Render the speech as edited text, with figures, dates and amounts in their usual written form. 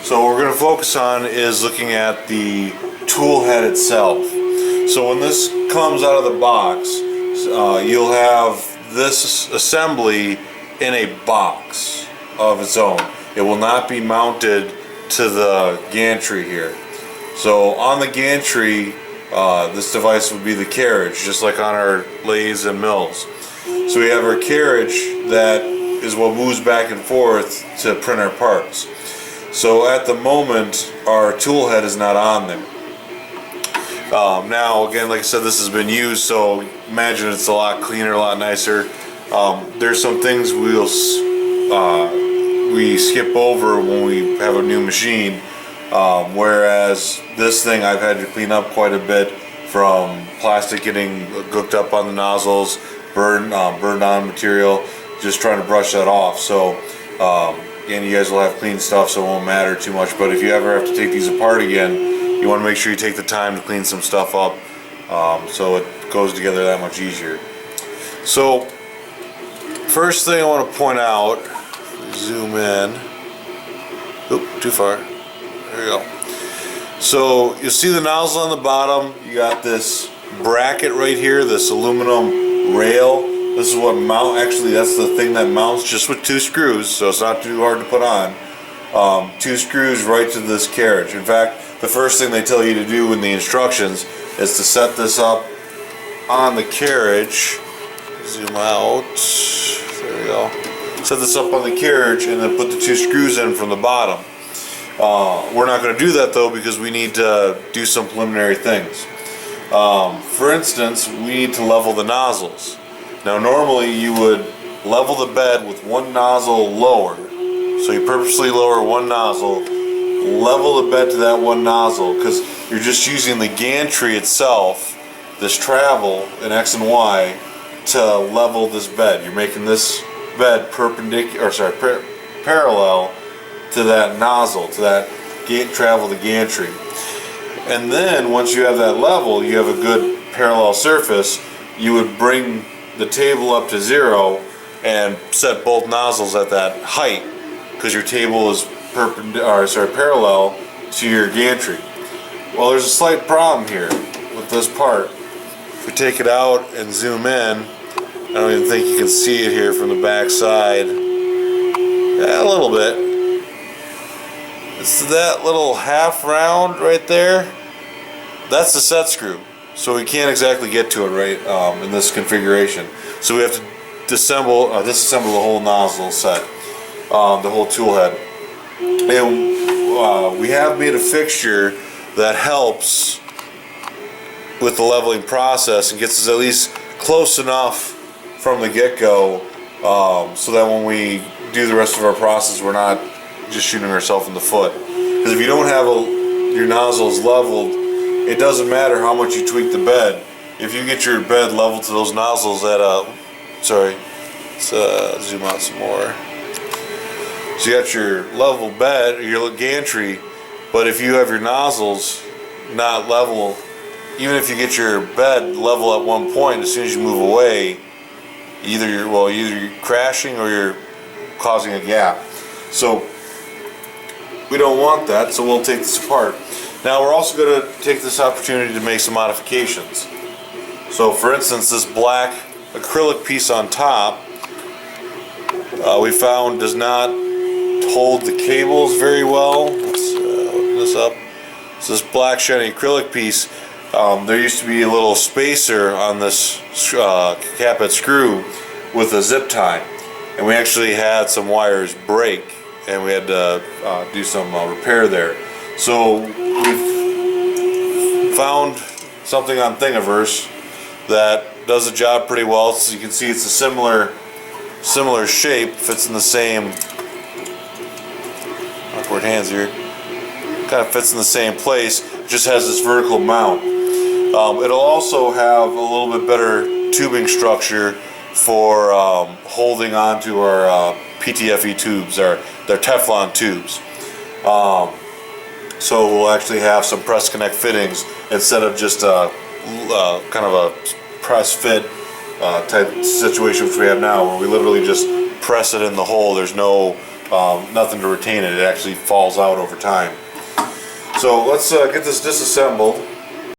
So what we're going to focus on is looking at the tool head itself. So when this comes out of the box, you'll have this assembly in a box of its own. It will not be mounted to the gantry here. So on the gantry, this device would be the carriage, just like on our lathes and mills. So we have our carriage that is what moves back and forth to print our parts. So at the moment, our tool head is not on there. Now, again, like I said, this has been used, so imagine it's a lot cleaner, a lot nicer. There's some things we skip over when we have a new machine, whereas this thing I've had to clean up quite a bit from plastic getting hooked up on the nozzles, burned on material, just trying to brush that off. So again, you guys will have clean stuff, so it won't matter too much. But if you ever have to take these apart again, you want to make sure you take the time to clean some stuff up, so it goes together that much easier. So first thing I want to point out, zoom in. Oop, too far. There we go. So you'll see the nozzle on the bottom. You got this bracket right here, this aluminum rail. This is what actually that's the thing that mounts just with 2 screws, so it's not too hard to put on. 2 screws right to this carriage. In fact, the first thing they tell you to do in the instructions is to set this up on the carriage. Zoom out. There we go. Set this up on the carriage and then put the 2 screws in from the bottom. We're not going to do that though, because we need to do some preliminary things. For instance, we need to level the nozzles. Now normally you would level the bed with 1 nozzle lower. So you purposely lower 1 nozzle, level the bed to that 1 nozzle, because you're just using the gantry itself, this travel in X and Y, to level this bed. You're making this bed parallel to that nozzle, to that travel, the gantry. And then once you have that level, you have a good parallel surface, you would bring the table up to 0 and set both nozzles at that height, because your table is parallel to your gantry. Well, there's a slight problem here with this part. If we take it out and zoom in, I don't even think you can see it here from the back side. Yeah, a little bit. It's that little half round right there. That's the set screw. So we can't exactly get to it right in this configuration. So we have to disassemble the whole nozzle set, the whole tool head. And we have made a fixture that helps with the leveling process and gets us at least close enough from the get-go, so that when we do the rest of our process, we're not just shooting ourselves in the foot. Because if you don't have your nozzles leveled, it doesn't matter how much you tweak the bed. If you get your bed leveled to those nozzles at let's zoom out some more. So you got your level bed, your gantry, but if you have your nozzles not level, even if you get your bed level at one point, as soon as you move away, either you're crashing or you're causing a gap. So we don't want that, so we'll take this apart. Now we're also going to take this opportunity to make some modifications. So for instance, this black acrylic piece on top, we found does not hold the cables very well. Let's open this up. So this black shiny acrylic piece, there used to be a little spacer on this caphead screw with a zip tie, and we actually had some wires break, and we had to do some repair there. So we've found something on Thingiverse that does the job pretty well. So you can see it's a similar shape, fits in the same, awkward hands here, kind of fits in the same place, just has this vertical mount. It'll also have a little bit better tubing structure for holding onto our PTFE tubes, they're Teflon tubes. So we'll actually have some press connect fittings instead of just a kind of a press fit type situation which we have now, where we literally just press it in the hole. There's no nothing to retain it. It actually falls out over time. So let's get this disassembled.